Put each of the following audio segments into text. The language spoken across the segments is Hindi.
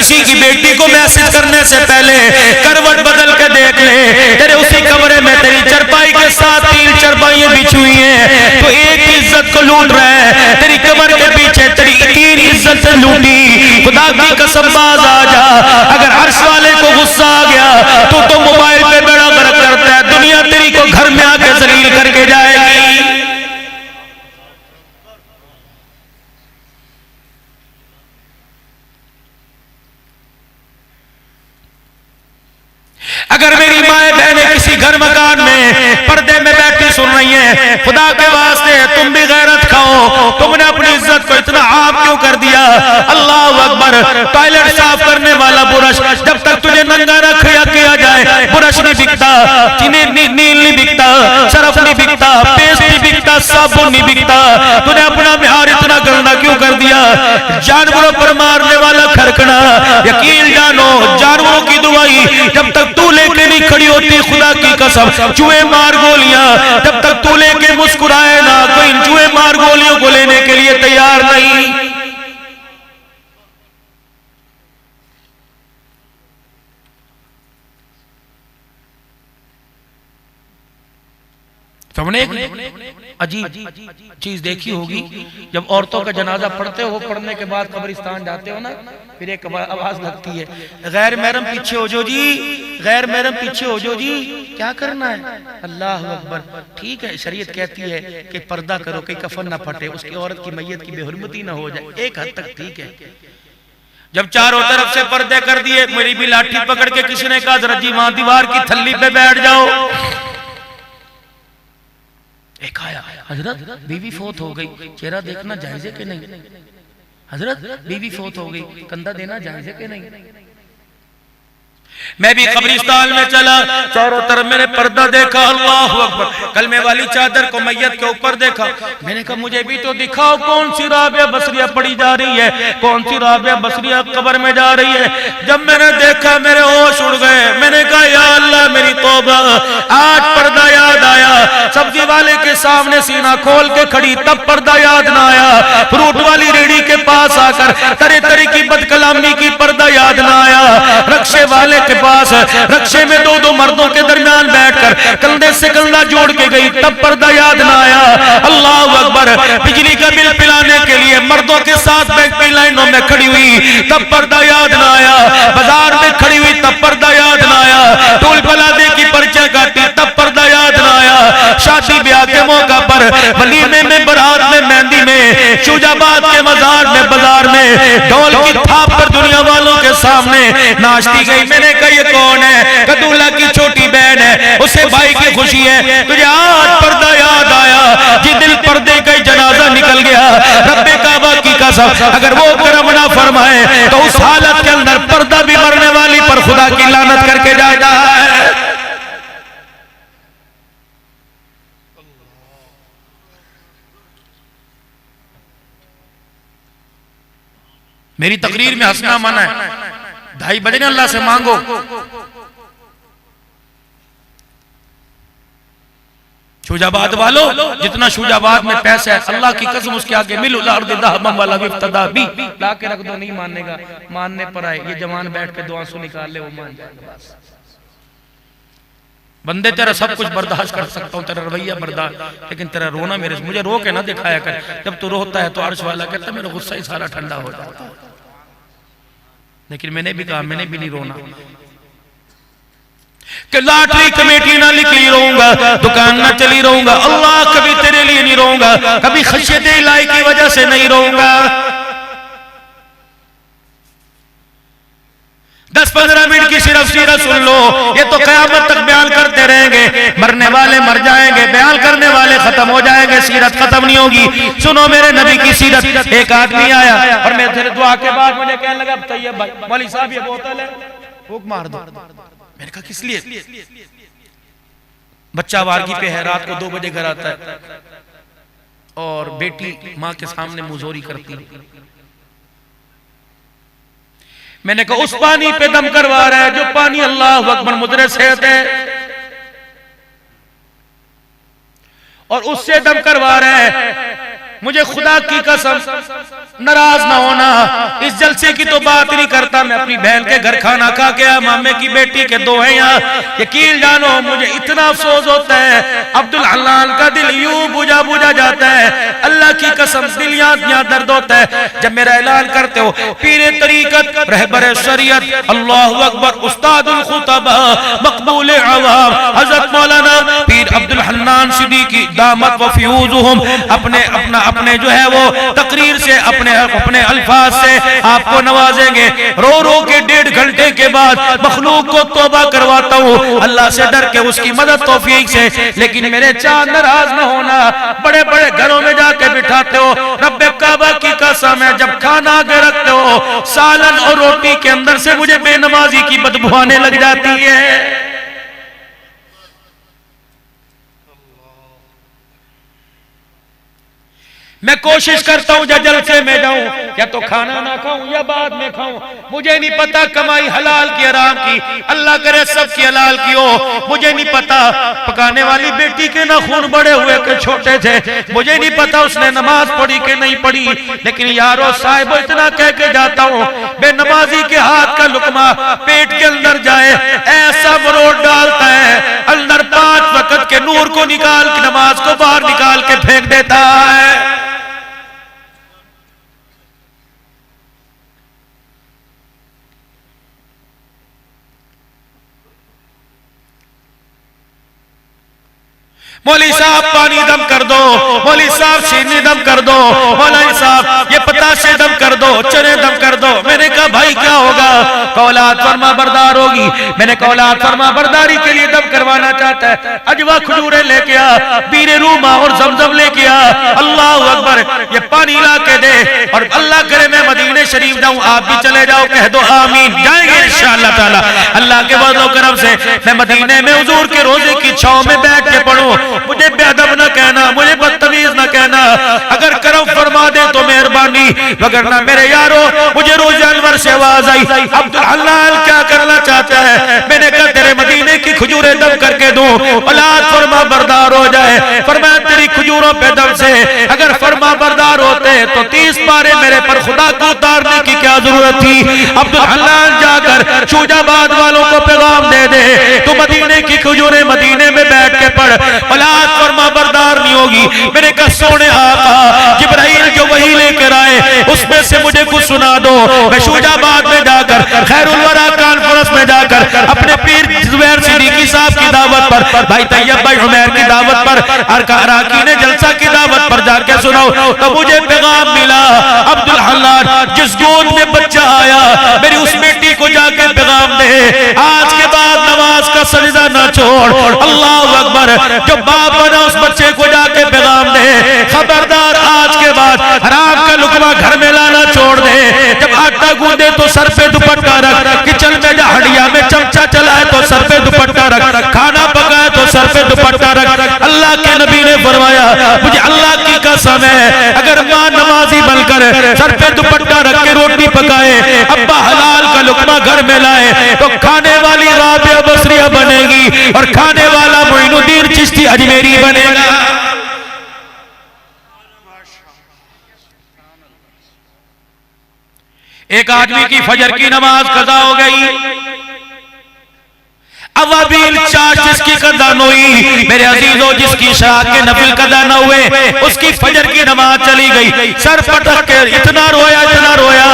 किसी की बेटी को मैसेज करने से पहले करवट बदल के देख ले, तेरे उसी कमरे में तेरी चरपाई के साथ 3 चरपाइयां बिछी हुई हैं, तो एक इज्जत को लूट रहा है, तेरी कमर के पीछे तेरी 3 इज्जत से लूटी। खुदा की कसम बाज आ जा, अगर अर्श वाले को गुस्सा आ गया तो मोबाइल पे बेड़ा गर्क करता है, दुनिया तेरी को घर में आके जलील करके जाएगी। अगर मेरी माए बहनें किसी घर मकान में पर्दे में बैठी सुन रही हैं, खुदा के वास्ते तुम भी गैरत खाओ, तुमने अपनी इज्जत को इतना आप क्यों कर दिया? अल्लाह अकबर। टॉयलेट साफ करने वाला बुरश, जब तक तुझे नंगा न किया जाए बुरश नहीं बिकता, नील नहीं बिकता, सरफ नहीं बिकता, पेस्ट नहीं बिकता, साबुन नहीं बिकता। तूने अपना बिहार इतना गंदा क्यों कर दिया? जानवरों पर मारने वाला खरकना, यकीन जानो जानवरों की दुआई जब तक तू लेके नहीं खड़ी होती, खुदा की कसम चूहे मार गोलियां, जब तक तू लेके मुस्कुराए ना, कोई इन चूहे मार गोलियों को लेने के लिए तैयार नहीं। तुमने अजीब चीज देखी होगी, जब औरतों का जनाजा पढ़ते हो, पढ़ने के बाद कब्रिस्तान जाते हो ना, फिर एक आवाज लगती है, गैर महरम पीछे हो जो जी, गैर महरम पीछे हो जो जी। क्या करना है? अल्लाह अकबर। ठीक है, शरीयत कहती है कि पर्दा करो कि कफन ना फटे, उसकी औरत की मैयत की बेहुरमती ना हो जाए, एक हद तक ठीक है। जब चारों तरफ से पर्दे कर दिए, मेरी भी लाठी पकड़ के किसी ने कहा जरा जी वहां दीवार की थल्ली पे बैठ जाओ। एक आया, हजरत बीवी फोत हो गई, चेहरा देखना जायज है कि नहीं? हजरत बीवी फोत हो गई, कंधा देना जायज है कि नहीं? मैं भी कब्रिस्तान में चला, चारों तरफ मैंने पर्दा देखा, अल्लाह अकबर। कलमे वाली चादर को मैयत के ऊपर देखा, मैंने कहा मुझे भी तो दिखाओ कौन सी राबिया बसरिया पड़ी जा रही है, कौन सी राबिया बसरिया कब्र में जा रही है। जब मैंने देखा मेरे होश उड़ गए, मैंने कहा या अल्लाह मेरी तौबा, आज पर्दा याद आया। सब्जी वाले के सामने सीना खोल के खड़ी, तब पर्दा याद ना आया। फ्रूट वाली रेड़ी के पास आकर तरह तरह की बदकलामी की, पर्दा याद ना आया। रक्शे वाले के पास, रक्शे में 2-2 मर्दों के दरमियान बैठकर कंधे से कंधा जोड़ के गई, तब पर्दा याद ना आया। अल्लाह अकबर। बिजली का बिल पिलाने के लिए मर्दों के साथ बैंक लाइनों में खड़ी हुई, तब पर्दा याद ना आया। बाजार में खड़ी हुई, तब पर्दा याद ना आया। टोल प्लाजा की पर्चियां काटी, तब पर्दा याद ना आया। शादी ब्याह के मौका पर, वलीमे में, बारात में, मेहंदी में, शुजाबाद के मजार में, बाजार में ढोल की थाप पर दुनिया वालों के सामने नाचती गई। मैंने कहा ये कौन है? कदूला की छोटी बहन है, उसे भाई की खुशी है। तुझे आज पर्दा याद आया, जिस दिल पर्दे का जनाजा निकल गया। रब्बे काबा की कसम, अगर वो करम ना फरमाए तो उस हालत के अंदर पर्दा भी मरने वाली पर खुदा की लानत करके जाएगा। मेरी तकरीर में हंसना मना है, 2:30 बजे अल्लाह से मांगो। शुजाबाद वालों, जितना शुजाबाद में पैसा है, अल्लाह की कसम उसके आगे मिल वाला विफ्तदा भी ला के रख दो, नहीं मानेगा। मानने पर आए, ये जवान बैठ के 2 आंसू निकाल ले, वो मान जाएगा। बस बंदे तेरा सब कुछ बर्दाश्त कर सकता हूँ, तेरा रवैया बर्दाश्त, लेकिन तेरा रोना मेरे, मुझे रो के ना दिखाया कर। जब तू रोता है तो अर्श वाला कहता है मेरा गुस्सा ही सारा ठंडा हो जाता है। लेकिन मैंने भी कहा मैंने भी नहीं रोना कि लॉटरी कमेटी ना निकली रहूंगा, दुकान ना चली रहूंगा, अल्लाह कभी तेरे लिए नहीं रहूंगा, कभी खशियत इलाही की वजह से नहीं रहूंगा। 10-15 मिनट की सिर्फ सीरत सुन लो, ये तो क़यामत तक बयान करते रहेंगे। मरने वाले मर जाएंगे, बयान करने वाले खत्म हो जाएंगे, सीरत खत्म नहीं होगी। सुनो मेरे नबी की सीरत। एक आदमी आया और मैं तेरे दुआ के बाद मुझे कहने लगा तैयब भाई, मौलवी साहब ये बोतल है, फूंक मार दो। मैंने कहा किस लिए? बच्चा वारगी पे है, रात को 2 बजे घर आता है और बेटी माँ के सामने मुंहजोरी करती है। मैंने कहा उस पानी पे दम करवा रहा है जो पानी अल्लाह अकबर मुद्रे सेहत है, और उससे दम करवा रहा है मुझे खुदा की कसम नाराज ना होना, इस जलसे की तो बात नहीं करता, मैं अपनी बहन के घर खाना खा के आया, मामे की बेटी के दो हैं यहाँ, यकीन जानो मुझे इतना अफसोस होता है, अब्दुल हन्नान का दिल यूं बुझा बुझा जाता है, अल्लाह की कसम दिल यहाँ दर्द होता है जब मेरा ऐलान करते हो पीरे तरीकत रहबर शरीयत अल्लाहु अकबर उस्तादुल खुतबा मकबूल अवाम हजरत मौलाना पीर अब्दुल हन्नान सिद्दीकी दामत व फ्यूजुहुम अपने जो है वो तकरीर से अपने अल्फाज से आपको नवाजेंगे। रो रो के 1.5 घंटे के बाद मखलूक को तौबा करवाता हूँ अल्लाह से डर के, उसकी मदद तौफीक से, लेकिन मेरे चांद नाराज न होना, बड़े बड़े घरों में जाके बिठाते हो, रब्बे काबा की कसम है जब खाना आगे रखते हो सालन और रोटी के अंदर से मुझे बेनमाजी की बदबू आने लग जाती है। मैं कोशिश करता हूँ जब जलसे में जाऊं या तो खाना ना खाऊं या बाद में खाऊं, मुझे नहीं पता कमाई हलाल की हराम की, अल्लाह करे सबकी हलाल की हो, मुझे नहीं पता पकाने वाली बेटी के ना खून बड़े हुए के छोटे थे, मुझे नहीं पता उसने नमाज पढ़ी के नहीं पढ़ी, लेकिन यारो साहिब इतना कह के जाता हूँ बेनमाजी के हाथ का लुकमा पेट के अंदर जाए ऐसा मरोड़ डालता है, अंदर 5 वक्त के नूर को निकाल के नमाज को बाहर निकाल के फेंक देता है। मौली साहब पानी दम कर दो, मौली साहब चीनी दम कर दो, मौलाई साहब ये पताशे दम कर दो, चने दम कर दो। मैंने कहा भाई क्या होगा? कौलात फरमा बरदार होगी। मैंने कौलात फरमा बरदारी के लिए दम करवाना चाहता है, अजवा खजूरे लेके आ, बीरे रूमा और जमजम लेके आ, अल्लाह अकबर ये पानी ला के दे, और अल्लाह करे मैं मदीने शरीफ जाऊं, आप भी चले जाओ, कह दो आमीन, जाएंगे इंशाअल्लाह ताला अल्लाह के फज़ल व करम से। मैं मदीने में हुजूर के रोजे की छांव में बैठ के पढ़ूं, मुझे बेअदब न कहना, मुझे बदतमीज न कहना, अगर करम फरमा दे तो मेहरबानी, वगरना मेरे यारो मुझे रोज अनवर से आवाज आई अब्दुल हन्नान क्या करना चाहता है? मैंने कहा तेरे मदीने की खजूरें दम करके दूं, औलाद फरमा बरदार हो जाए। फरमाया तेरी खजूरों पे दम से अगर फरमा बरदार होते तो 30 पारे मेरे पर खुदा को उतारने की क्या जरूरत थी? अब्दुल हन्नान जाकर शूजाबाद वालों को पैगाम दे दे, तू मदीने की खजूरें मदीने में बैठ के पढ़, औलाद फरमा बरदार नहीं होगी। मेरे का सोने आका जिब्राइल जो वही लेकर आए उसमें से मुझे कुछ सुना दो। मैं शूजाबाद में जाकर खैरुल वरा कॉन्फ्रेंस में जाकर अपने पीर जुबैर सिद्दीकी साहब की दावत पर, भाई तैयब भाई उमैर की दावत पर, अरकाराकीने जलसा की दावत पर जाके सुनाओ तो मुझे पैगाम मिला अब्दुल हन्नान जिस गोद में बच्चा आया मेरी उस बेटी को जाके पैगाम दे, आज के बाद नमाज का सजदा ना छोड़, अल्लाह अकबर। जो बाप बना उस बच्चे को जाके पैगाम दे, खबरदार आज के बाद हराम का लुकमा घर में लाना छोड़ दे। जब आटा गूंदे तो सर पे दुपट्टा रख, किचन में जा हड़िया में चमचा चलाए तो सर पे दुपट्टा रख, खाना पकाए तो सर पे दुपट्टा रख। अल्लाह के नबी ने फरमाया मुझे अल्लाह की कसम है अगर माँ नमाजी बनकर सर पे दुपट्टा रख के रोटी पकाए, अब्बा हलाल का लुकमा घर में लाए तो खाने वाली राबिया बसरिया बनेगी और खाने वाला मोइनुद्दीन चिश्ती अजमेरी बनेगा। एक आदमी की फजर की नमाज कज़ा हो गई, अवाबील चार जिसकी कदा न हुई, मेरे अजीजों जिसकी शराब के नफिल कदा न हुए उसकी फजर की नमाज चली गई। सर पटक के इतना रोया,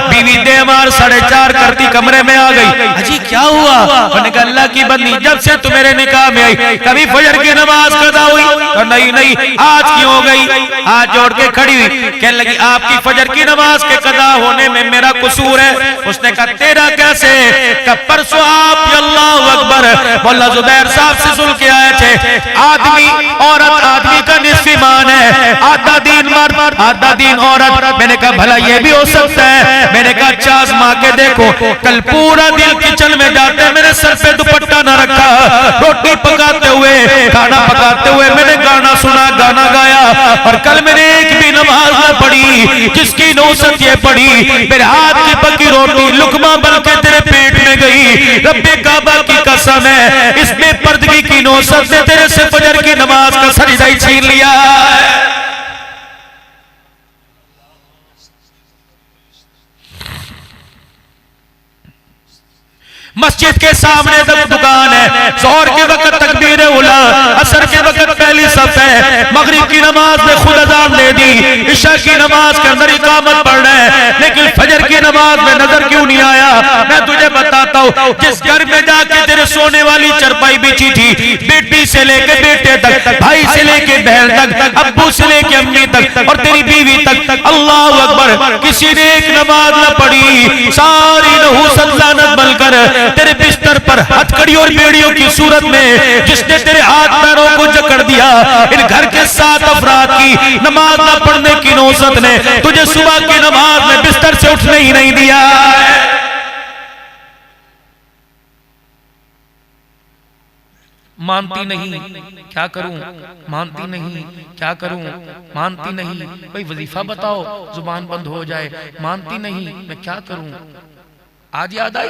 बीवी देमार 4:30 करती कमरे में आ गई। अजी क्या हुआ? मैंने कहा अल्लाह की बंदी जब से तू मेरे निकाह में आई कभी फजर की नमाज कदा हुई? तो नहीं आज क्यों हो गई? हाथ जोड़ के खड़ी हुई, कहने लगी आपकी फजर की नमाज के कदा होने में मेरा कसूर है। उसने कहा तेरा कैसे? परसों आप अल्लाह अकबर मौला जुबैर साहब से सुन के आए थे, आदमी औरत आदमी का निस्फ ईमान है, आधा दिन मर्द आधा दिन औरत। मैंने कहा भला ये भी हो सकता है? मैंने कहा अच्छा आज़मा के देखो, कल पूरा दिन किचन में जाते मेरे सर पे दुपट्टा न रखा, रोटी पकाते हुए खाना पकाते हुए मैंने गाना सुना, गाना गाया, और कल मैंने एक भी नमाज न पढ़ी जिसकी नौसत ये पढ़ी मेरे हाथ की पकी रोटी लुकमा बन के तेरे पेट में गई। रब्बे काबा की कसम है इसमें पर्दगी की नौसत ने तेरे से फजर की नमाज का सजदा ही छीन लिया। मस्जिद के सामने दुकान है, जोहर के वक्त तकबीर उला, असर के वक्त पहली सफ है, मगरिब की नमाज में खुद अजान दे दी, इशा की नमाज के अंदर इकामत पढ़ रहे हैं, लेकिन फजर की नमाज में नजर क्यों नहीं आया? मैं तुझे बताता हूँ, जिस घर में जाके तेरे सोने वाली चरपाई बिछी थी, बेटी से लेके बेटे तक, भाई से लेके बहन तक, अब्बू से लेके अम्मी तक और तेरी बीवी तक, अल्लाह अकबर, किसी ने एक नमाज न पढ़ी, सारी नहुसत लानत बनकर तेरे बिस्तर पर हथकड़ी और बेड़ियों की सूरत में जिसने तेरे हाथ पैरों को जकड़ दिया, इन घर के 7 अफराद की नमाज न पढ़ने की नौसत ने तुझे सुबह की नमाज में बिस्तर से उठने ही नहीं दिया। मानती नहीं, क्या करूं? मानती नहीं, क्या करूं? मानती नहीं, कोई वजीफा बताओ जुबान बंद हो जाए। मानती नहीं, मैं क्या करूं? आज याद आई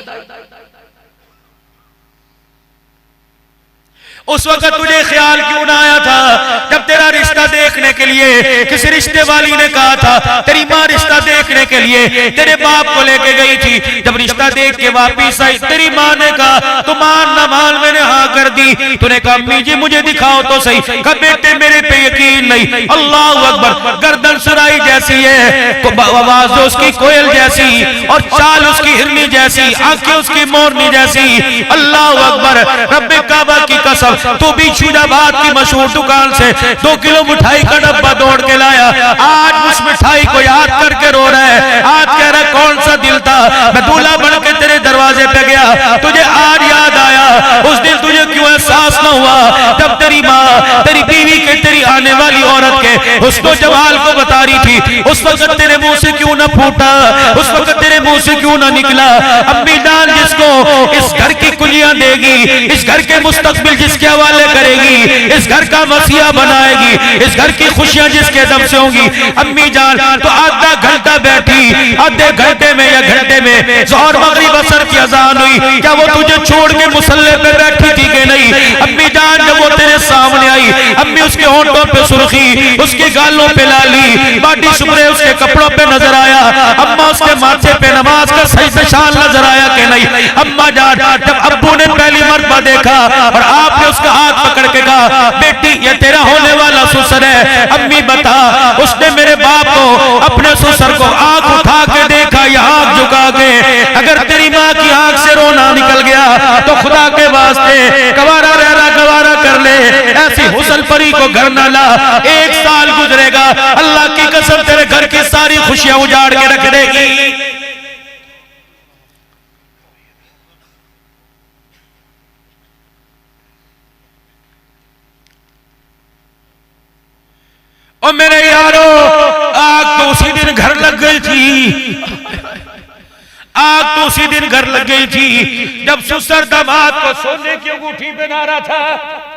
उस वक्त तुझे ख्याल क्यों ना आया था जब तेरा रिश्ता देखने के लिए किसी रिश्ते वाली ने कहा था, तेरी माँ रिश्ता देखने के लिए तेरे बाप को लेके गई थी, जब रिश्ता देख के वापिस आई तेरी माँ ने कहा तू मान ना मान, मैंने हाँ कर दी। तूने कहा अम्मी जी मुझे दिखाओ तो सही, कहा बेटे मेरे पे यकीन नहीं। अल्लाह अकबर, गर्दन सुराई जैसी है, आवाज उसकी कोयल जैसी और चाल उसकी हिरनी जैसी, आंखें उसकी मोरनी जैसी। अल्लाह अकबर, रब्बे काबा की कसम, तू भी शुजाबाद की मशहूर दुकान से 2 किलो मिठाई का डब्बा दौड़ के लाया, आज उस मिठाई को याद करके रो रहा है। आज कह रहा कौन सा दिल था, मैं दूल्हा बन के तेरे दरवाजे पे गया, तुझे आज याद आया। उस दिन तुझे क्यों एहसास न हुआ जब तेरी माँ तेरी बीवी के, तेरी आने वाली औरत के उसको जवाल को बता रही थी, उस वक्त तेरे मुंह से क्यों न फूटा, उस वक्त तेरे मुंह से क्यों न निकला? अम्मी जान जिसको इस घर की कुलियां देगी, इस घर के मुस्तकबिल जिसके हवाले करेगी, इस घर का मसीहा बनाएगी, इस घर की खुशियां जिसके दम से होंगी, अम्मी जान तो आधा घंटा बैठी, आधे घंटे में या घंटे में ज़ोहर मगरिब असर की अजान हुई, क्या वो तुझे छोड़ के मुसल्ले पे बैठी थी कि नहीं? अम्मी जान जब वो तेरे सामने आई, अम्मी उसके होंठों पे सुर्खी, उसके गालों पे लाली, बाटी सुबह उसके कपड़ों पे नजर आया, अम्मा उसके माथे पे नमाज का सही निशान नजर आया कि नहीं? अम्मा जान जब अब्बू ने पहली मर्तबा देखा और आपने उसका हाथ पकड़ के कहा बेटी ये तेरा होने वाला ससुर है, अम्मी बता, उसने मेरे बाप को अपने ससुर को आंख उठा के देखा या आंख झुका के, अगर तेरी माँ की आंख से रोना निकल गया तो खुदा के वास्ते गवारा रहना गवारा कर ले, ऐसी हुस्न परी को घर न ला। 1 साल गुजरेगा, अल्लाह की कसम तेरे घर की सारी खुशियां उजाड़ के रख देगी। और मेरे यारो, आग तो उसी दिन घर लग गई थी, आग तो उसी दिन घर लग गई थी जब ससुर दामाद को सोने की अंगूठी पहना रहा था।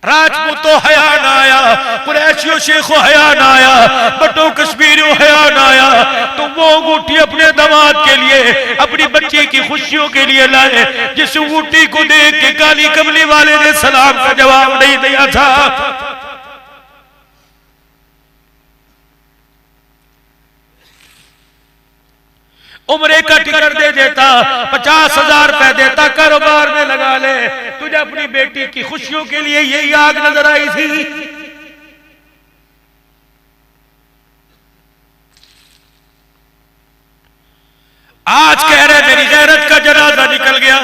राजपूतों हया ना आया, कुरैशियों शेखों हया ना आया, बटो कश्मीरियों हया ना आया, तो वो अंगूठी अपने दामाद के लिए, अपनी बच्ची की खुशियों के लिए लाए, जिस अंगूठी को देख के काली कमली वाले ने सलाम का जवाब नहीं दिया था। उम्र इकट्ठी कर दे देता, 50,000 रुपए देता, कारोबार में लगा ले, तुझे अपनी बेटी की खुशियों के लिए यही आग नजर आई थी। आज कह रहे मेरी गैरत का जनाजा निकल गया,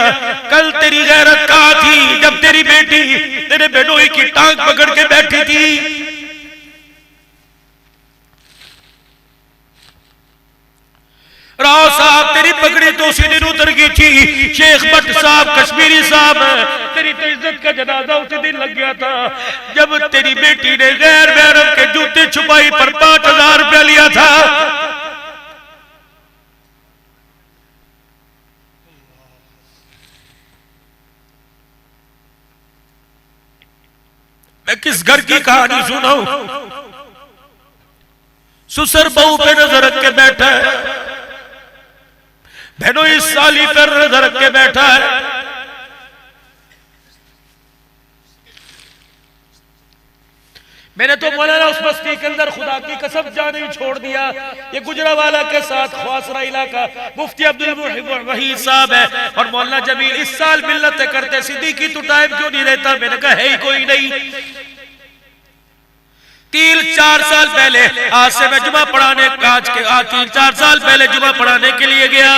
कल तेरी गैरत कहाँ थी जब तेरी बेटी तेरे बेडोई की टांग पकड़ के बैठी थी? राव साहब तेरी पगड़ी तो उसी दिन उतर गई थी, शेख भट्ट साहब कश्मीरी साहब तेरी तो इज्जत का जनाजा उसी दिन लग गया था जब तेरी बेटी ने गैर महरम के जूते छुपाई पर 5,000 रुपया लिया था। मैं किस घर की कहानी सुनाऊं? ससुर बहू पे नजर रख के बैठा है, बहनों इस साली पर नजर रख के बैठा है। मैंने तो मौलाना उस बस्ती के अंदर खुदा की कसम जाने ही छोड़ दिया। ये गुजरावाला के साथ ख्वासरा इलाका मुफ्ती अब्दुल वहीद साहब है और मौलाना जमील इस साल मिलत करते सिद्दीकी तो टाइम क्यों नहीं रहता? मैंने कहा है ही कोई नहीं। 3-4 साल पहले आज से मैं जुमा पढ़ाने आज के 3-4 साल पहले जुमा पढ़ाने के लिए गया।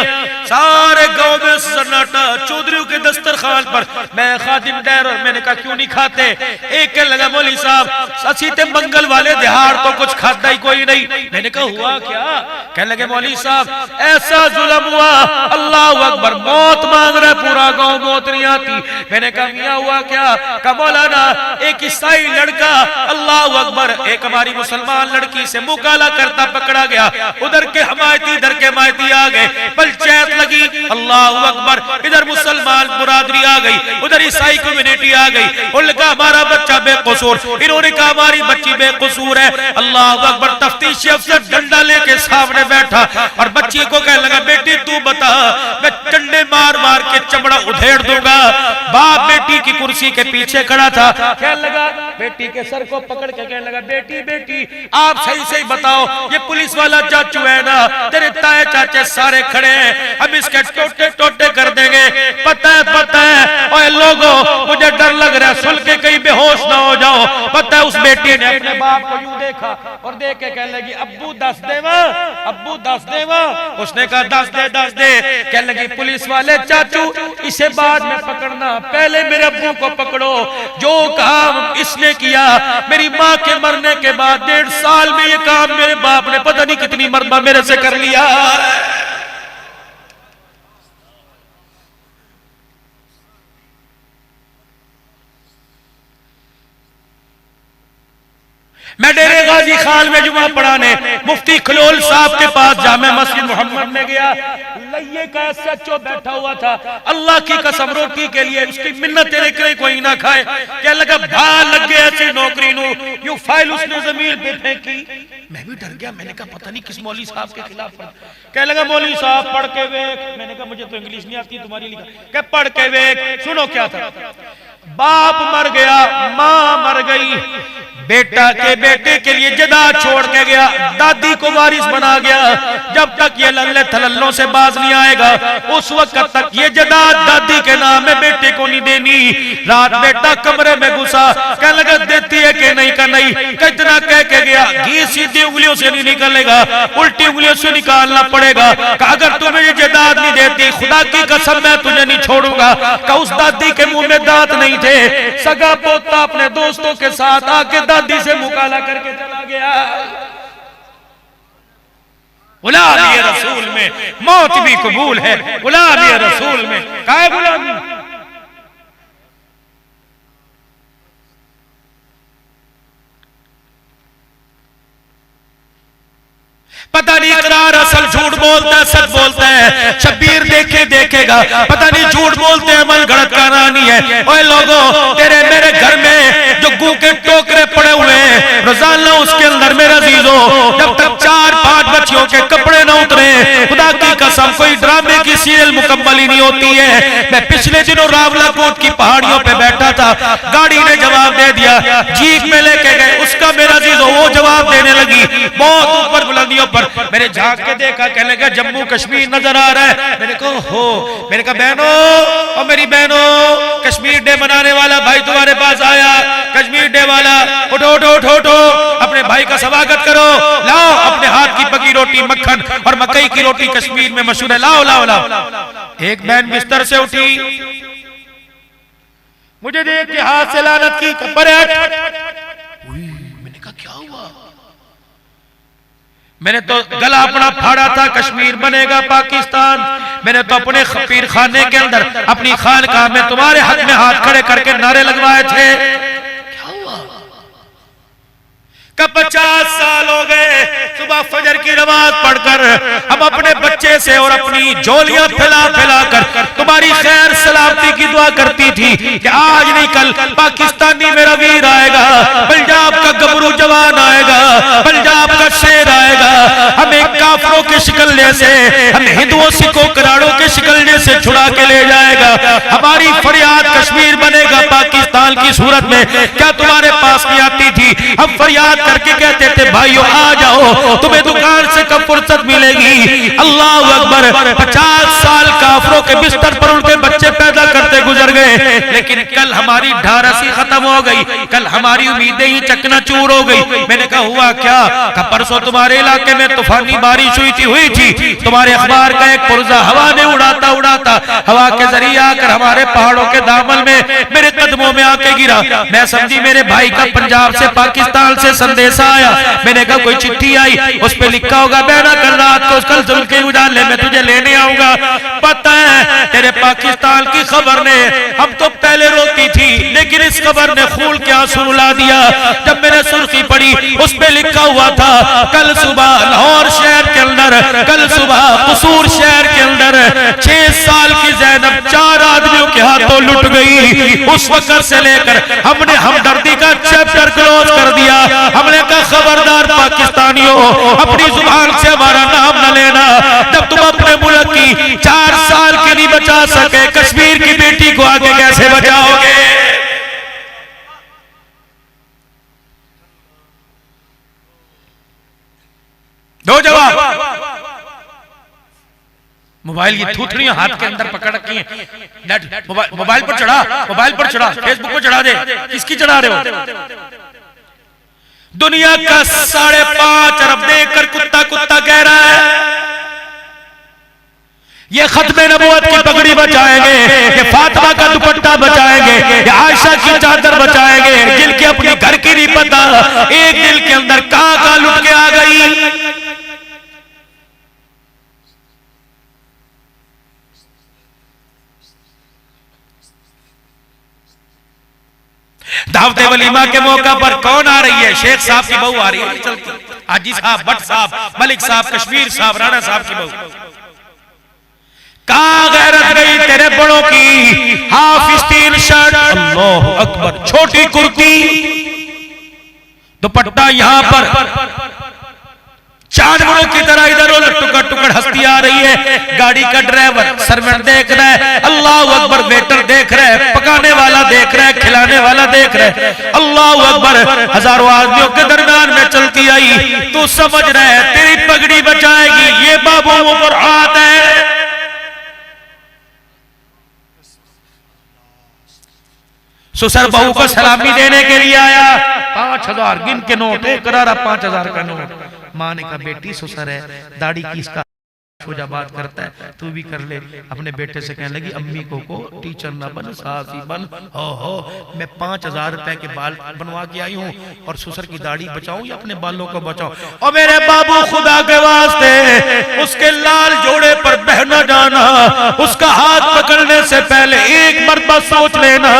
सारे गांव में सन्नाटा, चौधरियों के दस्तरखान पर मैं खादिम डैर और मैंने कहा क्यों नहीं खाते? एक कहने लगा मौलवी साहब सची ते मंगल वाले दिहाड़ तो कुछ खाता ही कोई नहीं। मैंने कहा हुआ क्या? कहने लगे मौलवी साहब ऐसा जुल्म हुआ, अल्लाह अकबर, मौत मांग रहा पूरा गाँव, मौत नहीं आती। मैंने कहा मियाँ हुआ क्या? कहा मौलाना एक ईसाई लड़का अल्लाह अकबर एक हमारी मुसलमान लड़की से मुकाला करता पकड़ा गया। उधर के हमायती इधर के मायती आ गए, पंचायत लगी, अल्लाह अकबर, इधर मुसलमान बुरादरी आ गई, उधर ईसाई कम्युनिटी आ गई। उन्होंने कहा हमारा बच्चा बेकसूर, इन्होंने कहा हमारी बच्ची बेकसूर है। अल्लाह अकबर, तफ्तीशी अफसर डंडा लेके सामने बैठा और बच्ची को कहने लगा बेटी तू बता, मैं डंडे मार मार के चमड़ा उधेड़ दूंगा। बाप बेटी की कुर्सी के पीछे खड़ा था, कहने लगा बेटी के सर को पकड़ के कहने लगा बेटी बेटी आप सही सही बताओ, ये पुलिस वाला चाचू है ना, तेरे ताए चाचे सारे खड़े हैं, हम इसके टोटे टोटे कर देंगे। पता है ओए लोगों, मुझे डर लग रहा है सुन के कहीं बेहोश ना हो जाओ। पता है उस बेटी ने अपने बाप को यूं देखा और देख के कहने लगी अब्बू दस देवा, अब्बू दस देवा। उसने कहा दस दे। कहने लगी पुलिस वाले चाचू इसे बाद में पकड़ना, पहले मेरे अब्बू को पकड़ो। जो काम इसने किया मेरी माँ के मरने के बाद 1.5 साल में ये काम मेरे बाप ने पता नहीं कितनी मरतबा मेरे से कर लिया। मैं डेरे गाजी खान में जुमा पढ़ाने मुफ्ती खलोल साहब के पास जामे मस्जिद मोहम्मद में गया। लइये का सच्चो बैठा हुआ था, अल्लाह की कसम रोटी के लिए उसकी मिन्नत तेरे करे कोई ना खाए। क्या लगा भाल लग गया ऐसी नौकरी नु, यू फाइल उसने जमीन पे फेंकी। मैं भी डर गया, मैंने कहा पता नहीं किस मौलवी साहब के खिलाफ पढ़। क्या लगा मौलवी साहब पढ़ के वेख। मैंने कहा मुझे तो इंग्लिश नहीं आती, तुम्हारी लिखा। क्या पढ़ के वेख। सुनो क्या था, बाप मर गया, माँ मर गई, बेटा के बेटे के लिए जदाद छोड़ के गया, दादी को वारिस बना गया। जब तक ये लल्ले थलल्लों से बाज नहीं आएगा उस वक्त तक ये जदाद दादी के नाम में बेटे को नहीं देनी। रात बेटा कमरे में घुसा, कहने लगा देती है कि नहीं? का नहीं। कितना कह के गया, घी सीधी उंगलियों से नहीं निकलेगा, उल्टी उंगलियों से निकालना पड़ेगा। अगर तुम्हें ये जदाद नहीं देती खुदा की कसम मैं तुझे नहीं छोड़ूंगा। उस दादी के मुंह में दांत नहीं थे, सगा पोता अपने दोस्तों के साथ आके दादी से मुकाला करके चला गया। गुलामी रसूल में मौत भी कबूल है, गुलामी रसूल में काहे गुलामी। पता नहीं इकरार असल झूठ बोलता है सच बोलता है, शब्बीर देखे देखेगा। पता नहीं झूठ बोलते अमल गलत का रानी है। ओए लोगों, तेरे मेरे घर में जो गू के टोकरे पड़े हुए हैं रोजाना उसके अंदर मेरे अजीजों जब तक 4-5 बच्चियों के कपड़े न उतरे खुदा की कसम कोई ड्रामे की सीरियल मुकम्मल ही नहीं होती है। मैं पिछले दिनों रावलाकोट की पहाड़ियों पे बैठा था, गाड़ी ने जवाब दे दिया, जीप में लेके गए, उसका मेरा अजीजों वो जवाब देने लगी बहुत ऊपर बुलंदियों पर। मैंने झांक के देखा, कहने लगा जम्मू कश्मीर नजर आ रहा है। मैंने कहा हो, मैंने कहा बहनों और मेरी बहनों, कश्मीर डे मनाने वाला भाई तुम्हारे पास आया, कश्मीर डे वाला, उठो उठो उठो उठो, अपने भाई का स्वागत करो, लाओ अपने हाथ की पकी रोटी, मक्खन और मकई की रोटी कश्मीर में मशहूर है, लाओ लाओ लाओ। एक बहन बिस्तर से उठी, मुझे देख के हाथ से लानत की, मैंने कहा क्या हुआ? मैंने तो गला अपना फाड़ा था, कश्मीर बनेगा पाकिस्तान। मैंने तो अपने पीर खाने के अंदर अपनी खानकाह में तुम्हारे हक में हाथ खड़े करके नारे लगवाए थे। क्या हुआ? कब 50 साल हो गए सुबह फजर की नमाज पढ़कर हम अपने बच्चे से और अपनी झोलियां फैला फैला कर तुम्हारी खैर सलामती की दुआ करती थी कि आज नहीं कल पाकिस्तानी मेरा वीर आएगा, पंजाब का गबरू जवान आएगा, पंजाब का शेर आएगा, हमें काफरों के शिकलने से, हम हिंदुओं सिखों कराड़ों के शिकलने से छुड़ा के ले जाएगा। हमारी फरियाद कश्मीर बनेगा पाकिस्तान की सूरत में। क्या तुम्हारे पास नहीं आती थी? हम फरियाद करके कहते थे भाइयों आ जाओ, तुम्हें दुकान से कब फुर्सत मिलेगी। अल्लाह अकबर, 50 साल काफरों के बिस्तर पर उनके बच्चे पैदा करते गुजर गए, लेकिन कल हमारी ढारसी खत्म हो गई, कल हमारी उम्मीदें ही चकनाचूर हो गई। मैंने कहा हुआ क्या? परसों तुम्हारे इलाके में तूफानी बारिश हुई थी, तुम्हारे अखबार का एक पुर्जा हवा ने उड़ाता उड़ाता हवा के जरिए आकर हमारे पहाड़ों के दामन में मेरे कदमों में आके गिरा। मैं समझी मेरे भाई का पंजाब से पाकिस्तान से संदेशा आया। मैंने कहा कोई चिट्ठी आई, उस पे लिखा होगा बहना कल रात को कल जुल्फ के उजाले में तुझे लेने आऊंगा। पता है तेरे पाकिस्तान की खबर ने, हम तो पहले रोती थी लेकिन इस खबर ने खून के आंसू रुला दिया। जब मैंने सुर्खी पढ़ी उस पे लिखा हुआ था कल सुबह लाहौर शहर के अंदर, कल सुबह कसूर शहर के अंदर 6 साल की ज़ैनब 4 आदमियों के हाथों लुट गई। उस वक्त से लेकर हमने हमदर्दी का चैप्टर क्लोज कर दिया। हमने कहा खबरदार पाकिस्तानियों, अपनी जुबान से हमारा नाम न लेना। जब तुम अपने मुल्क की 4 साल के नहीं बचा सके, कश्मीर की बेटी को आगे कैसे बचाओगे? दो जवाब। मोबाइल की थूथड़ियां हाथ के अंदर पकड़ रखी हैं। मोबाइल पर चढ़ा, मोबाइल पर चढ़ा, फेसबुक पर चढ़ा दे। किसकी चढ़ा रहे हो? दुनिया का 5.5 अरब देखकर कुत्ता कुत्ता कह रहा है ये खत्मे नबूवत की पगड़ी बचाएंगे, ये फातिमा का दुपट्टा बचाएंगे, ये आयशा की चादर बचाएंगे, जिनके अपने घर की नहीं पता एक दिल के अंदर कहां लुट के आ गई। दावते वलीमा के मौका पर कौन आ रही है? शेख साहब की बहू आ रही है चलती, हाजी साहब, भट्ट साहब, मलिक साहब, कश्मीर साहब, राणा साहब की बहू। कहां गैरत गई तेरे बड़ों की? हाफ स्टील शर्ट, अल्लाह अकबर, छोटी कुर्ती, दुपट्टा यहां पर जानवरों की तरह इधर उधर टुकड़ टुकड़ हस्ती आ रही है। गाड़ी का ड्राइवर, सर्वेंट देख रहा है, अल्लाह अकबर, वेटर देख रहा है, पकाने वाला देख रहा है, खिलाने वाला देख रहा है, अल्लाह अकबर। हजारों आदमियों के दरमियान में चलती आई। तू समझ रहा है तेरी पगड़ी बचाएगी, ये बाबुओं पर हाथ है। सुसर बहू को सलामी देने के लिए आया, 5000 गिन के नोट, एक करारा 5000 का नोट। माँ ने कहा बेटी सुसर है, दाढ़ी किसका पूजा बात करता है, तू भी कर ले। अपने बेटे से कहने लगी अम्मी को टीचर ना बन, साफी बन। हो मैं 5000 रुपए के बाल बनवा के आई हूँ और सुसर की दाढ़ी बचाऊं या अपने बालों को बचाऊं? और मेरे बाबू खुदा के वास्ते उसके लाल जोड़े पर बहना जाना, उसका हाथ पकड़ने से पहले एक मरतबा सोच लेना,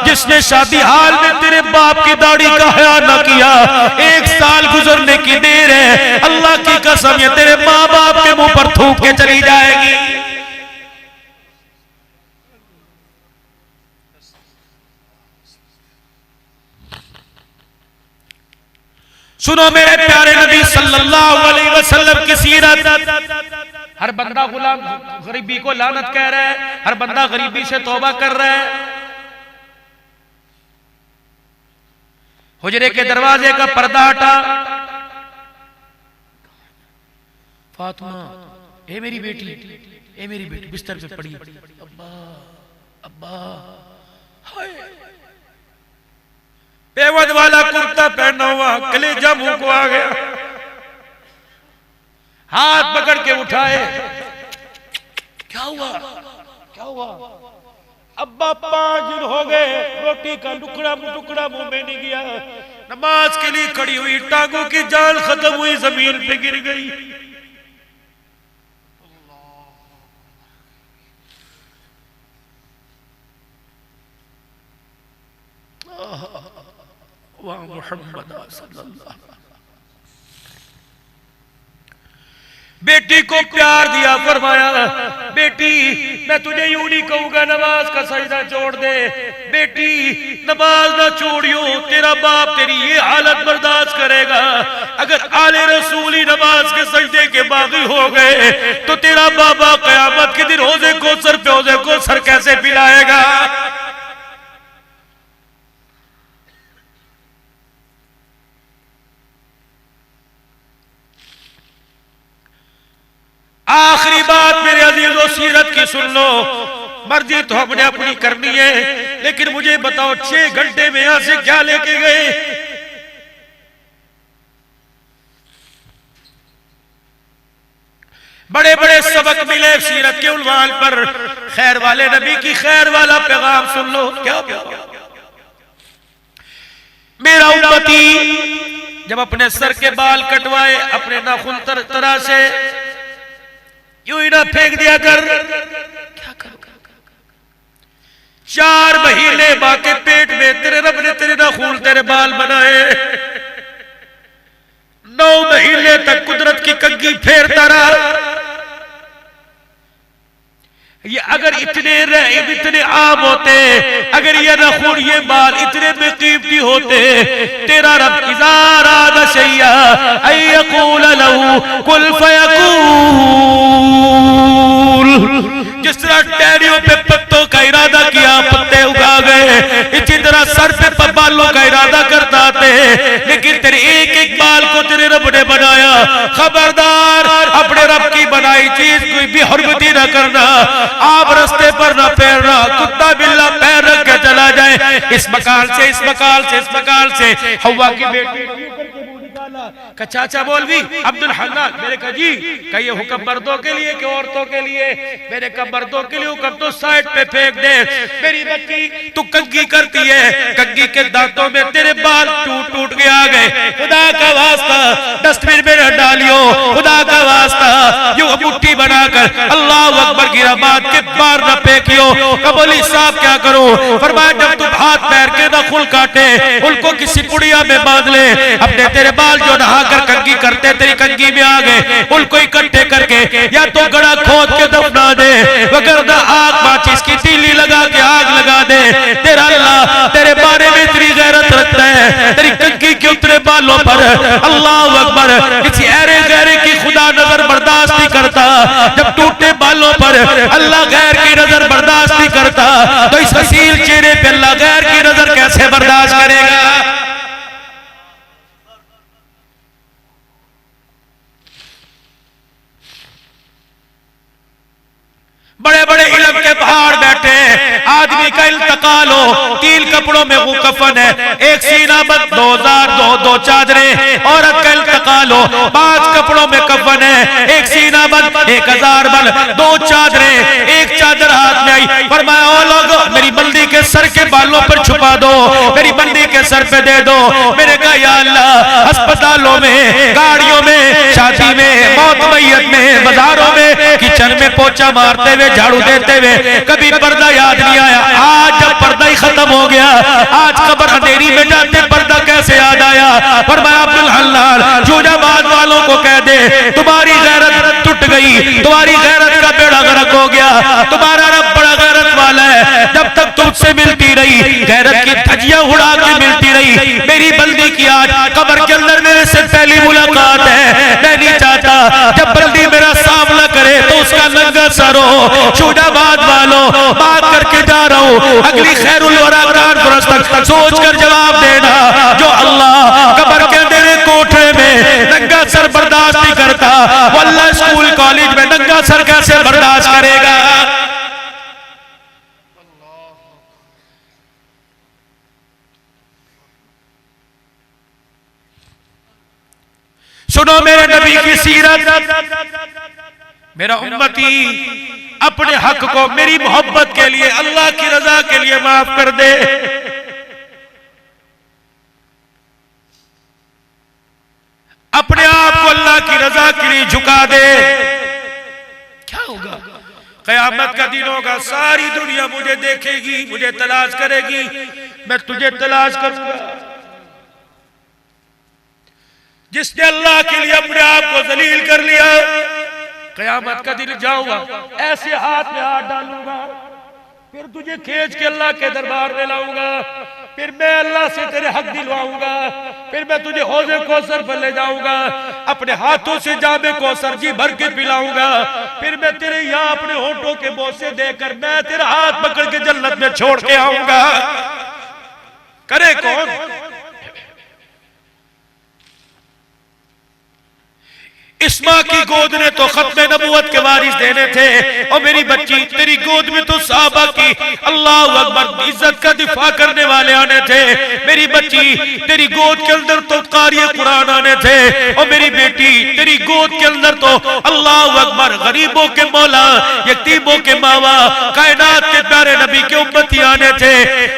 जिसने शादी हाल में तेरे बाप की दाढ़ी का हया न किया, 1 साल गुजरने की देर है, अल्लाह की कसम ये तेरे माँ बाप के मुंह पर थूक के चली जाएगी। सुनो मेरे प्यारे नबी सल्लल्लाहु अलैहि वसल्लम की सीरत। हर बंदा गुलाम गरीबी को लानत कह रहा है, हर बंदा गरीबी से तौबा कर रहा है। हुजरे के दरवाजे का पर्दा हटा, फातिमा ए मेरी बेटी, ए मेरी बेटी बिस्तर पे पड़ी। अब्बा अब्बा, हाय पेवद वाला कुर्ता पहना हुआ, कलेजा मुंह को आ गया, हाथ पकड़ के उठाए। क्या हुआ क्या हुआ? अब्बा 5 दिन हो गए, रोटी का टुकड़ा मुंह में नहीं गया। नमाज के लिए खड़ी हुई, टांगों की जान खत्म हुई, जमीन पे गिर गई। वाह मुहम्मद सल्लल्लाहु। बेटी को प्यार दिया, फरमाया बेटी मैं तुझे यूं नहीं कहूंगा नमाज का सजदा छोड़ दे, बेटी नमाज ना छोड़ियो, तेरा बाप तेरी ये हालत बर्दाश्त करेगा। अगर आले रसूल ही नमाज के सजदे के बागी हो गए तो तेरा बाबा कयामत के दिन हौज़े कौसर पे हौज़े कौसर कैसे पिलाएगा? आखिरी बात मेरे अजीजों, सीरत की सुन लो। मर्जी तो हमने अपनी करनी है, लेकिन मुझे बताओ 6 घंटे में यहां से क्या लेके गए? बड़े बड़े सबक मिले सीरत के उन्वान पर। खैर वाले नबी की खैर वाला पैगाम सुन लो। क्या मेरा उम्मती जब अपने सर के बाल कटवाए, अपने नाखून तरह से यूं ही ना फेंक दिया कर। क्या कर? 4 महीने मां के पेट में तेरे रब ने तेरे नाखून तेरे बाल बनाए। 9 महीने तक कुदरत की कंघी फेरता रहा। ये अगर इतने आम होते, अगर ये नाखून ये बाल इतने बेकीमती होते, तेरा रब इज़ारा शैया अयकूल लहू कुल फयकूल, जिस तरह टहनियों पे पत्तों का इरादा किया पत्ते उगा गए, इसी तरह सर पे बालों का इरादा करता थे, लेकिन तेरे एक एक बाल को तेरे रब ने बनाया। खबरदार अपने रब की बनाई चीज कोई भी हुर्मती न करना। आप रास्ते पर न पैरना, कुत्ता बिल्ला पैर रख के चला जाए, इस मकान से इस मकान से इस मकान से हवा की बेटी का चाचा मौलवी अब्दुल हन्नान मेरे का जी का ये हुक्म मर्दों के लिए कि औरतों के लिए? मेरे का मर्दों के लिए हुक्म तो साइड पे फेंक दे। मेरी बच्ची तू कंघी करती है, कंघी के दांतों में तेरे बाल टूट टूट के आ गए। खुदा का वास्ता डस्टबिन में न डालियो, खुदा का वास्ता यूं मुट्ठी बनाकर अल्लाह अकबर की रबात के बाहर न फेंकियो। कबोली साहब क्या करो? फरमाया जब तू हाथ पैर के नाखून काटे, उनको किसी पुड़िया में बांध ले। अपने तेरे बाल जो नहाकर कंघी करते तेरी कंघी में आ गए, उनको इकट्ठे करके या तो गड़ा खोद के दफना दे, वगरना आग माचिस की तीली लगा के आग लगा दे। तेरा अल्लाह तेरे बारे में इतनी गैरत रखता है, तेरी कंघी के उतरे बालों पर अल्लाह अकबर किसी ऐरे गैरे की खुदा नजर बर्दाश्त नहीं करता। जब टूटे बालों पर अल्लाह गैर की नजर बर्दाश्त नहीं करता, तो इस हसीन चेहरे पे अल्लाह गैर की नजर कैसे बर्दाश्त करेगा? बड़े बड़े इल्म के पहाड़ बैठे, आदमी का इल्तकाल हो, 3 कपड़ों में वो कफन है, एक सीना बंद, 2 चादरें। औरत का इल्तकाल हो, 5 कपड़ों में कफन है, एक सीना बंद, 1000 बंद, 2 चादरें, एक चादर हाथ में आई। फरमाया ओ लोगों मेरी बंदी के सर के बालों पर छुपा दो, मेरी बंदी के सर पे दे दो। मैंने कहा या अल्लाह, अस्पतालों में, गाड़ियों में, शादी में, मौत मैयत में, बाजारों में, किचन में पोछा मारते हुए, झाड़ू देते हुए कभी पर्दा याद नहीं आया। आज जब पर्दा ही खत्म हो गया, आज कब्र अंधेरी में जाते पर्दा कैसे याद आया? फरमाया अब्दुल हन्नान जोजाबाद वालों को कह दे तुम्हारी गैरत टूट गई, तुम्हारी गैरत का बेड़ा गर्क हो गया। तुम्हारा रब बड़ा गैरत वाला है। जब तक तुमसे मिलती रही, गैरत की धज्जियां उड़ा के मिलती रही, मेरी बंदी की आज कब्र के अंदर मेरे से पहली मुलाकात है। मैं नहीं चाहता जब बंदी मेरा सामना करे तो उसका नंगा सर हो। शोजाबाद वालों बात करके जा रहा हूं, अगली खैरुल वरा कॉन्फ्रेंस तक सोच कर जवाब देना। जो अल्लाह कब्र के अंधेरे कोठरे में नंगा सर बर्दाश्त नहीं करता, वो अल्लाह स्कूल कॉलेज में नंगा सर कैसे बर्दाश्त करेगा? सुनो मेरे नबी की सीरत। मेरा उम्मती अपने हक को मेरी मोहब्बत के लिए, अल्लाह की रजा के लिए माफ कर दे। अपने आप को अल्लाह की रजा के लिए झुका दे। क्या होगा? कयामत का दिन होगा, सारी दुनिया मुझे देखेगी, मुझे तलाश करेगी, मैं तुझे तलाश करूंगा। जिसने अल्लाह के लिए अपने आप को जलील कर लिया, कयामत का दिन जाऊंगा, ऐसे हाथ में हाथ डालूंगा, फिर तुझे खींच के अल्लाह के दरबार में लाऊंगा, फिर मैं अल्लाह से तेरे हक दिलवाऊंगा, फिर मैं तुझे हौज़े कौसर पर ले जाऊंगा, अपने हाथों से जामे कौसर जी भर के पिलाऊंगा, फिर मैं तेरे यहाँ अपने होठों के बोसे देकर मैं तेरा हाथ पकड़ के जन्नत में छोड़ के आऊंगा। करे कौन? इस माँ की गोद ने तो खत्मे नबूवत के वारिस देने थे, और मेरी बच्ची तेरी गोद में तो साहबा की अल्लाह अकबर इज्जत का दिफा करने वाले आने थे। मेरी बच्ची तेरी गोद के अंदर तो कारी कुरान आने थे, और मेरी बेटी तेरी गोद के अंदर तो अल्लाह अकबर गरीबों के मौला, यतीमों के मावा, कायनात के प्यारे नबी के उम्मती आने थे।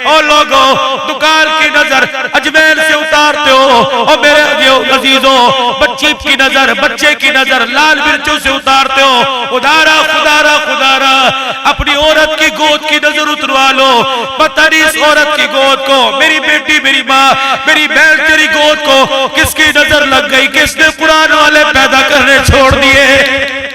और लोगों दुकान की नजर अजमेर से उतारते हो, और मेरे अजीजों बच्ची की नजर, बच्चे की नजर लाल मिर्चों से उतारते हो। खुदारा खुदारा खुदारा अपनी औरत की गोद की नजर उतरवा लो। पता नहीं इस औरत की गोद को, मेरी बेटी, मेरी माँ, मेरी बहन तेरी गोद को किसकी नजर लग गई, किसने कुरान वाले पैदा करने छोड़ दिए।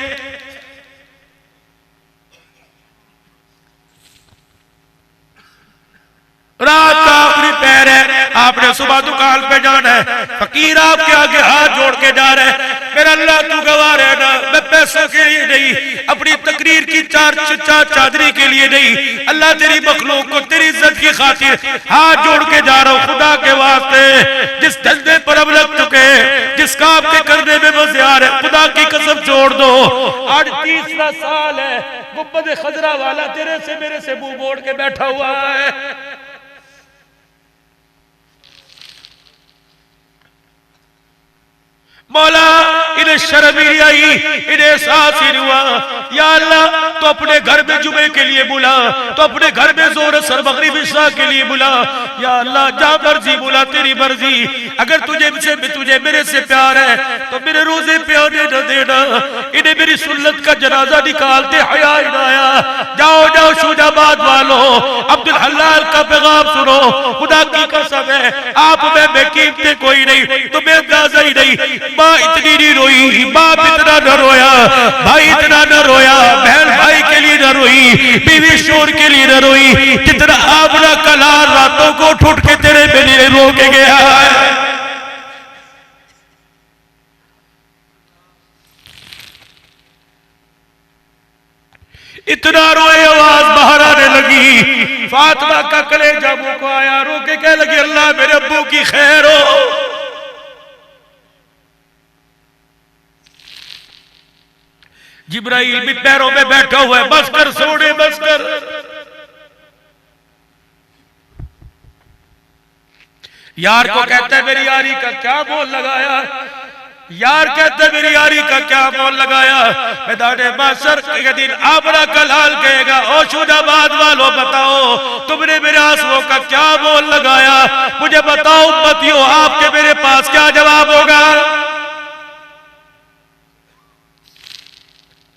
रात का आखिरी पैर है, आपने सुबह दुकान पे जाना है, फकीर आपके आगे हाथ जोड़ के जा रहे हैं, मेरा अल्लाह तू गवाह रहना, मैं पैसों के लिए नहीं, अपनी तकरीर की चादरी के लिए नहीं, अल्लाह तेरी मखलूक को तेरी इज्जत की खातिर हाथ जोड़ के जा रहा हूँ। खुदा के वास्ते जिस धंधे पर अब लग चुके, जिस काम के करने में मजे आ रहे, खुदा की कसम छोड़ दो। आज तीसरा साल है, गुंबद खजरा वाला तेरे से मेरे से मुंह मोड़ के बैठा हुआ है। मौला इन्हें शर्म ही आई, इन्हें एहसास ही नहीं हुआ। या अल्लाह तो अपने घर में जुमे के लिए बुला, तो अपने घर में जोर असर मगरिब इशा के लिए बुला। या अल्लाह जहाँ मर्जी बुला, तेरी मर्जी। अगर तुझे मेरे से प्यार है तो मेरे रोजे पे आने न देना। इन्हें मेरी सुन्नत का जनाजा निकालते हया ही ना आया। जाओ जाओ शुजाबाद वालों, अब्दुल हलाल का पैगाम सुनो। खुदा की कसम है आप में कीमते कोई नहीं, तुम्हें अंदाजा ही नहीं। माँ इतनी नहीं रोई, बाप इतना न रोया, भाई इतना न रोया, बहन भाई के लिए न रोई, बीवी शोर के लिए न रोई, जितना आपना कलार रातों को उठ के तेरे लिए रो के गया है। इतना रोए, आवाज बाहर आने लगी। फातिमा का कलेजा मुंह को आया, रो के कह लगी अल्लाह मेरे अब्बू की खैर हो। जिब्राइल भी पैरों में बैठा हुआ है, बस कर सोने, बस कर। यार को कहता है मेरी यारी का क्या मोल लगाया, यार कहते हैं मेरी यारी का क्या मोल लगाया। मैदाने माशर के दिन आपना कल हाल कहेगा, ओ शुजाबाद वालों बताओ तुमने मेरे आंसुओं का क्या मोल लगाया। मुझे बताओ उम्मतियों, आपके मेरे पास क्या जवाब होगा।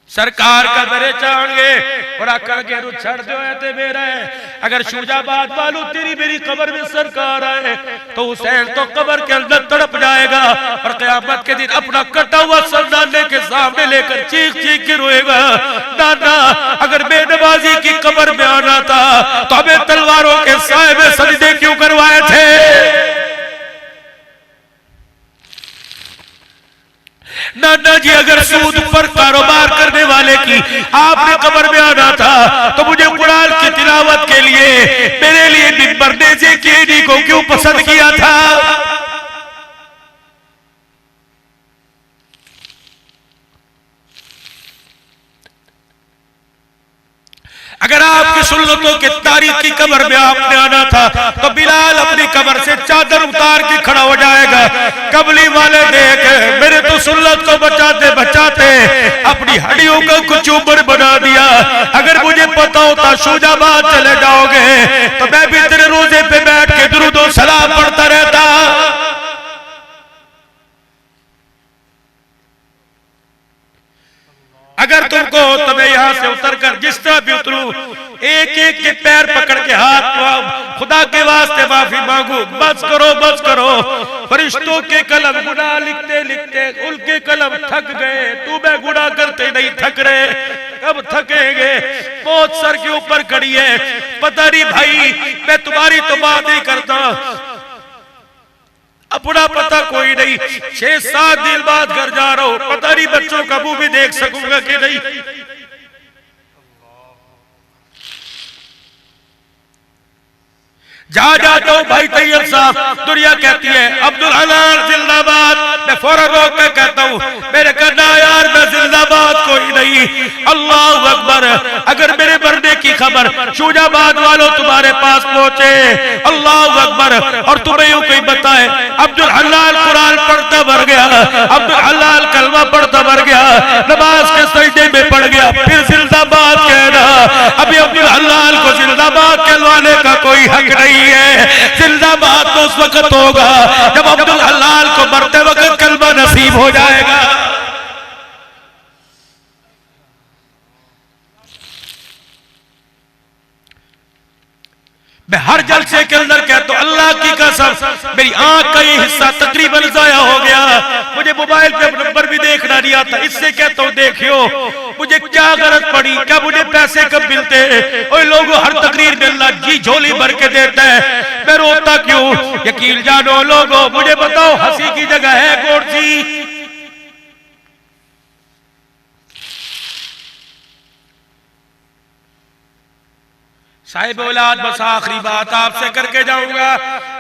सरकार का दरे चाहेंगे और आकर के रुख छड़ दो ते मेरा है। अगर शुजाबाद वालों तेरी मेरी कब्र में सरकार आए तो हुसैन तो कब्र के अंदर तड़प जाएगा और क़यामत के दिन अपना कटा हुआ सर नाने के सामने लेकर चीख चीख के रोएगा, नाना अगर बेनवाजी की कब्र में आना था तो हमें तलवारों के साए में सजदे क्यों करवाए थे। नाना जी अगर सूद पर कारोबार करने वाले की आपने कब्र में आना था तो मुझे कुरान की तिलावत के लिए मेरे लिए मिंबर नेज़े की एड़ी को क्यों पसंद किया था। अगर आपकी सुन्नतों के तारीख की कब्र में आपने आना था तो बिलाल अपनी कब्र से चादर उतार के खड़ा हो जाएगा। कबली वाले देख मेरे तो सुन्नत को बचाते बचाते अपनी हड्डियों को कुछ ऊपर बना दिया। अगर मुझे पता होता शुजाबाद चले जाओगे तो मैं भी तेरे रोजे पे बैठ के दुरूद और सलाम पढ़ता रहता। अगर तुमको तो मैं यहां से उतर कर जिस तरह भी उतरूं एक एक के पैर पकड़ के हाथ खुदा के वास्ते माफी मांगू। बस करो बस करो। फरिश्तों के कलम गुनाह लिखते लिखते उनके कलम थक गए, तू मैं गुनाह करते नहीं थक रहे। कब थकेंगे, मौत सर के ऊपर खड़ी है, पता नहीं भाई मैं तुम्हारी तो बात नहीं करता, अपना पता कोई नहीं, 6-7 दिन बाद घर जा रहा हूं, पता नहीं बच्चों का मुंह भी देख सकूंगा कि नहीं। जहां जाता हूं भाई तैयब साहब, दुनिया कहती है अब्दुल हलाल जिंदाबाद, मैं फौरन रोक के कहता हूं मेरे कहना यार मैं जिंदाबाद कोई नहीं, अल्लाह अकबर। अगर मेरे मरने की खबर शूजाबाद वालों तुम्हारे पास पहुंचे, अल्लाह अकबर, और तुम्हें यूं कोई बताए अब्दुल हलाल कुरान पढ़ता मर गया, अब्दुल हलाल कलमा पढ़ता मर गया, नमाज के सजदे में पड़ गया, फिर जिंदाबाद कहना, अभी अब्दुल हलाल को जिंदाबाद कहलवाने का कोई हक नहीं है। जिंदाबाद तो उस वक्त होगा जब अब्दुल हलाल को मरते वक्त कलमा नसीब हो जाएगा। मैं हर जलसे के अंदर कहता हूं अल्लाह की कसम मेरी आंख का ये हिस्सा तकरीबन जाया हो गया, मुझे मोबाइल पे नंबर भी देखना नहीं आता, इससे कहता हूं देखियो मुझे क्या गलत पड़ी, क्या मुझे पैसे कब मिलते हैं, और लोगों हर तकरीर में अल्लाह जी झोली भर के देता है, मैं रोता क्यों? यकीन जानो लोगों, मुझे बताओ हंसी की जगह है कौन सी? साहिब औलाद, बस आखिरी बात आपसे करके जाऊंगा,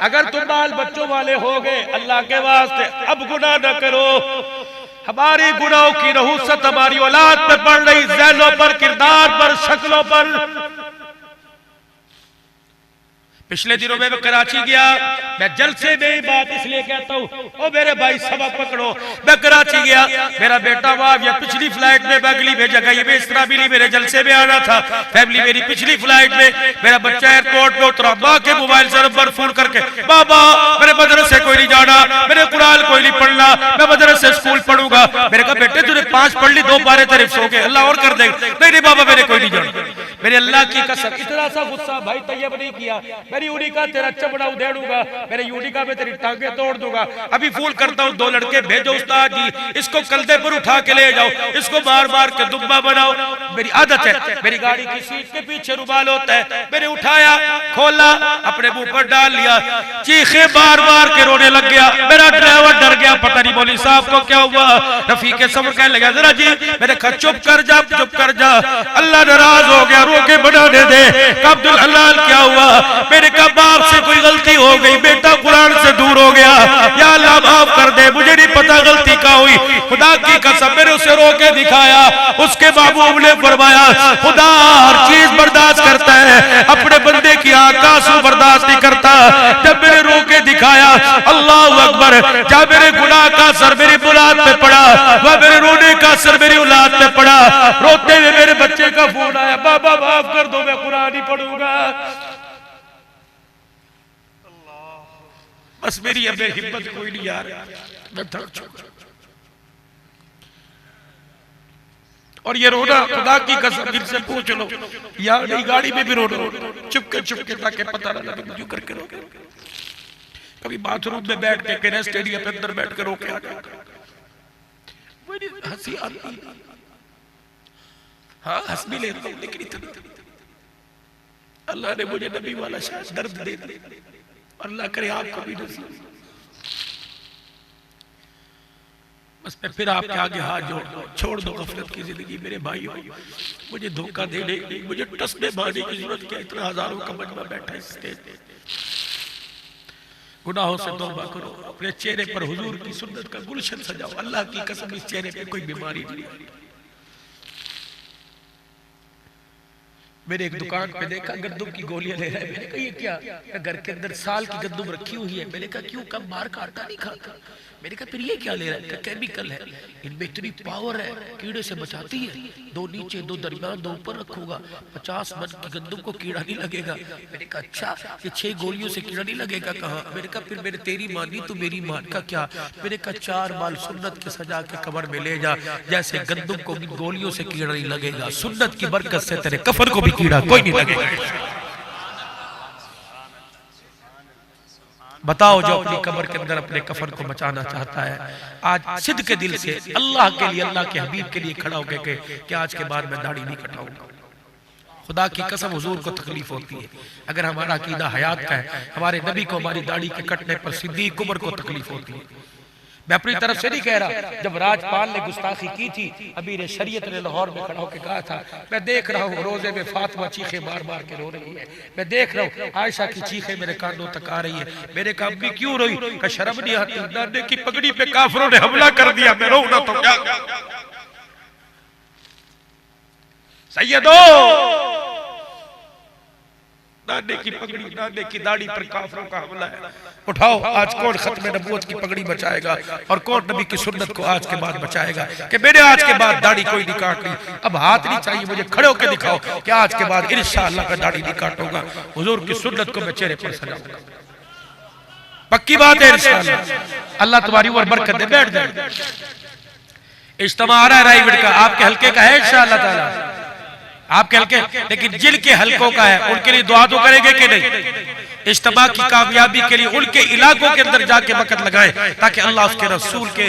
अगर तुम बाल बच्चों वाले हो गए अल्लाह के वास्ते अब गुनाह न करो। हमारी गुनाहों की नहुसत हमारी औलाद पे पड़ रही, ज़हनों पर, किरदार पर, शक्लों पर। पिछले दिनों में मैं कराची गया, मैं जलसे में ही बात इसलिए कहता हूँ, ओ मेरे भाई सबक पकड़ो, मैं कराची गया, मेरा बेटा वहां या पिछली फ्लाइट में मैं अगली भेजा गई, मैं इस तरह भी नहीं मेरे जलसे में आना था, फैमिली मेरी पिछली फ्लाइट में, मेरा बच्चा एयरपोर्ट में उतरा, माँ के मोबाइल से नंबर फोन करके बाबा मेरे मदरसे कोई नहीं जाना, मेरे कुरान कोई नहीं पढ़ना, मैं मदरसे स्कूल पढ़ूंगा। मेरे कहा बेटे तूने 5 पढ़ ली, 2 पारे तेरे सो गए, अल्लाह और कर देगा। नहीं बाबा मेरे कोई नहीं जाना, मेरे अल्लाह की कसम। इतना सा गुस्सा भाई तैयब नहीं किया, मेरी यूनिका तेरा चमड़ा उधेड़ दूंगा, मेरे यूनिका में तेरी टांगे तोड़ दूंगा। अभी फूल करता हूँ, 2 लड़के भेजो उस्ताद जी, इसको कंधे पर उठा के ले जाओ, इसको मार मार के दुब्बा बनाओ। मेरी आदत है, मेरी गाड़ी की सीट के पीछे रुमाल होता है, मैंने उठाया, खोला, अपने मुंह पर डाल लिया, चीखे बार बार के रोने लग गया। मेरा ड्राइवर डर गया, पता नहीं मौलवी साहब को क्या हुआ। रफीक सब्र कहने लगा जरा जी, मैंने कहा चुप कर जा, चुप कर जा, अल्लाह नाराज हो गया, रोके बनाने दे। अब्दुल हलाल क्या हुआ? मैंने कहा बाप से कोई गलती हो गई, बेटा कुरान से दूर हो गया, या अल्लाह माफ कर दे, मुझे नहीं पता गलती क्या हुई। खुदा की कसम मैंने उसे रोके दिखाया, उसके महबूब ने फरमाया खुदा हर चीज बर्दाश्त करता है, अपने बंदे की आंख का आंसू बर्दाश्त नहीं करता। जब मैंने रोके दिखाया, अल्लाह अकबर, जब मेरे गुनाह का असर मेरी औलाद पे पड़ा, वह मेरे रोने का असर मेरी औलाद पे पड़ा। रोते हुए मेरे बच्चे का फोन आया, बाबा माफ कर दो, मैं कुरान ही पढ़ूंगा। बस मेरी अब हिम्मत कोई नहीं यार, मैं थक चुका। और ये रोना खुदा की कसम दिल से पूछ लो, यार नई गाड़ी में भी रो चुपके ताकि पता ना लगे क्यों करके रो। कभी बाथरूम में बैठ के, कहीं स्टेडियम के अंदर बैठ के रो के आ गया, हंसी आती, हाँ हंस भी लेता हूं, लेकिन इतना अल्लाह ने मुझे नबी वाला शायद दर्द दे दिया, अल्लाह करे आपको भी नसीब। बस मैं फिर आपके आगे हाथ जोड़ दो, छोड़ दो गफलत की जिंदगी मेरे भाइयों, मुझे धोखा देने, मुझे टसने मारने की जरूरत क्या, इतना हजारों का मजमा बैठा है स्टेज पे। गुनाहों से तौबा करो, अपने चेहरे पर हुजूर की सुन्नत का गुलशन सजाओ। अल्लाह की कसम इस चेहरे पे कोई बीमारी नहीं है। मेरे एक दुकान पे देखा गंदम की गोलियां ले रहा है, मैंने कहा ये क्या? घर के अंदर साल की गंदम रखी हुई है। मैंने कहा क्यों, कब मार का आटा नहीं खाता? मैंने कहा फिर ये क्या ले रहा है? केमिकल है, इनमें इतनी पावर है, कीड़े से बचाती है। 2 नीचे 2 दरमियान 2 ऊपर रखूंगा, 50 मन की गंदम को कीड़ा नहीं लगेगा। मैंने कहा अच्छा, ये 6 गोलियों से कीड़ा नहीं लगेगा? कहा। मैंने कहा फिर मेरे तेरी मानी तो मेरी मान का क्या? मैंने कहा 4 बाल सुन्नत के सजा के कब्र में ले जा, जैसे गंदम को गोलियों से कीड़ा नहीं लगेगा, सुन्नत की बरकत से तेरे कफन को भी कीड़ा कोई नहीं लगेगा। बताओ जो अपनी कब्र के अंदर अपने कफन को बचाना चाहता है, आज सिद्ध के दिल से अल्लाह के लिए, अल्लाह के हबीब के लिए खड़ा होकर के कि आज के बाद मैं दाढ़ी नहीं कटाऊंगा। खुदा की कसम हुजूर को तकलीफ होती है। अगर हमारा अकीदा हयात का है, हमारे नबी को हमारी दाढ़ी के कटने पर सिद्दीक उमर को तकलीफ होती है। मैं अपनी तरफ से नहीं कह रहा, जब राजपाल ने गुस्ताखी की थी, अमीर शरीयत ने लाहौर में खड़ा होकर कहा था, मैं देख रहा हूँ रोजे में फातिमा चीखे मार मार के रो रही है, मैं देख रहा हूँ आयशा की चीखे मेरे कानों तक आ रही है। मेरे कहा अम्मी क्यों रोई? का शर्म नहीं आती? नाने की पगड़ी पे काफिरों ने हमला कर दिया, मैं रो ना तो क्या? सैयदो, नाने की पगड़ी, नाने की दाढ़ी पर काफिरों का हमला है। उठाओ, आज कौन खत्म नबूवत की पगड़ी बचाएगा और कौन नबी की सुन्नत को आज के बाद बचाएगा कि मैंने आज के बाद दाढ़ी कोई नहीं काटनी। अब हाथ नहीं चाहिए, मुझे खड़े होकर दिखाओ कि आज के बाद इंशाअल्लाह मैं दाढ़ी नहीं काटूंगा, हुजूर की सुन्नत को मैं चेहरे पर सजाऊंगा। पक्की बात है इंशाअल्लाह। अल्लाह तुम्हारी उम्र बरकत दे। बैठ जाए। इज्तिमा आ रहा है रायगढ़ का, आपके हल्के का है इंशाअल्लाह ताला, आपके हल्के, लेकिन जिनके हल्कों का है उनके लिए दुआ तो करेंगे कि नहीं? इज्तिमा की कामयाबी के लिए उनके इलाकों के अंदर जाके वक्त लगाएं ताकि अल्लाह उसके रसूल की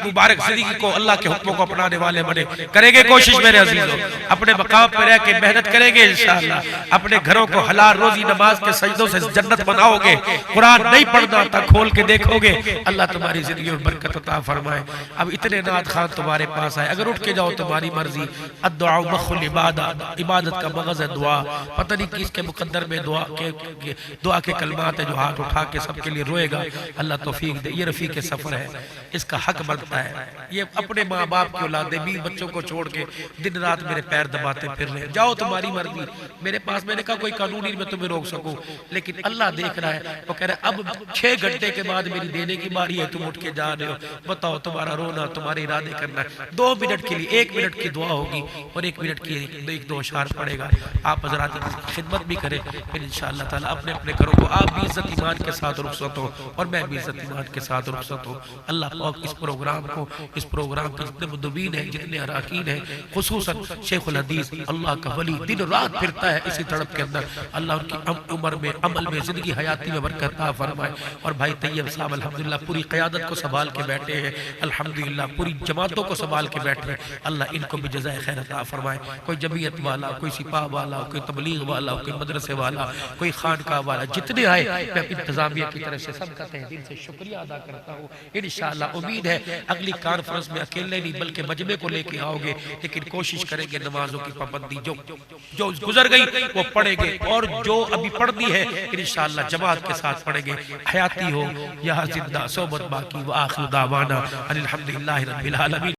मुबारक जिंदगी को, अल्लाह के हुक्मों को अपनाने वाले बने। करेंगे कोशिश मेरे अजीजों, अपने मकाम पर रह के मेहनत करेंगे इंशाअल्लाह। अपने घरों को हलाल रोजी नमाज के सजदों से जन्नत बनाओगे। कुरान नहीं पढ़ना था, खोल के देखोगे, अल्लाह तुम्हारी जिंदगी में बरकत अता फरमाए। अब इतने नात खान तुम्हारे पास आए, अगर उठ के जाओ तुम्हारी मर्जी। अद्दुआ मखुल इबादत, इबादत का मगज़ है दुआ। पता नहीं किसके मुकद्दर में दुआ के कलमात है जो हाथ उठा के सबके लिए रोएगा। अल्लाह तौफीक दे। ये रफीक के सफर है, इसका हक बनता है। ये अपने माँ बाप की औलादे 20 बच्चों को छोड़ के दिन रात मेरे पैर दबाते फिर रहे। जाओ तुम्हारी मर्जी, मेरे पास, मैंने कहा कोई कानूनी मैं तुम्हें रोक सकूं, लेकिन अल्लाह देख रहा है। वो कह रहा है अब 6 घंटे के बाद मेरी देने की बारी है, तुम उठ के जा रहे हो। बताओ, तुम्हारा रोना, तुम्हारे इरादे करना है। 2 मिनट के लिए 1 मिनट की दुआ होगी और 1 मिनट की 1-2 अशआर पड़ेगा। आप हज़रात की खिदमत भी करें, फिर इंशाअल्लाह ताला अपने अपने घरों को आप भी इज्जत ईमान के साथ रुखसत हो और मैं भी इज्जत ईमान के साथ रुखसत हो। अल्लाह पाक इस प्रोग्राम के जितने मुद्दबीन हैं, जितने अराकीन हैं, खुसूसन शेखुल हदीस, अल्लाह का वली दिन रात फिरता है इसी तड़प के अंदर, अल्लाह उनकी उम्र में, अमल में, जिंदगी हयाती में बरकत अता फरमाए। और भाई तैयब साहब अल्हम्दुलिल्लाह पूरी क़यादत को संभाल के बैठे हैं, अल्हम्दुलिल्लाह पूरी जमातों को संभाल के बैठे हैं। अल्लाह इनको भी जज़ाए खैर अता फरमाए। कोई जमीयत वाला, कोई सिपाह वाला, कोई तबलीग वाला, कोई मदरसे वाला, कोई खानका वाला, जितने आए मैं इंतजामिया की तरफ से सबका तहे दिल से शुक्रिया अदा करता हूँ। इंशाअल्लाह उम्मीद है अगली कॉन्फ्रेंस में अकेले नहीं बल्कि मजमे को लेके आओगे, लेकिन कोशिश करेंगे नमाजों की पाबंदी जो गुजर गई वो पढ़ेंगे और जो अभी पढ़नी है इंशाअल्लाह जमात के साथ पढ़ेंगे। हयाती हो या जिंदा सोबत बाकी। व आखिर दावाना अनिल हम्दुलिल्लाहि रब्बिल आलमीन।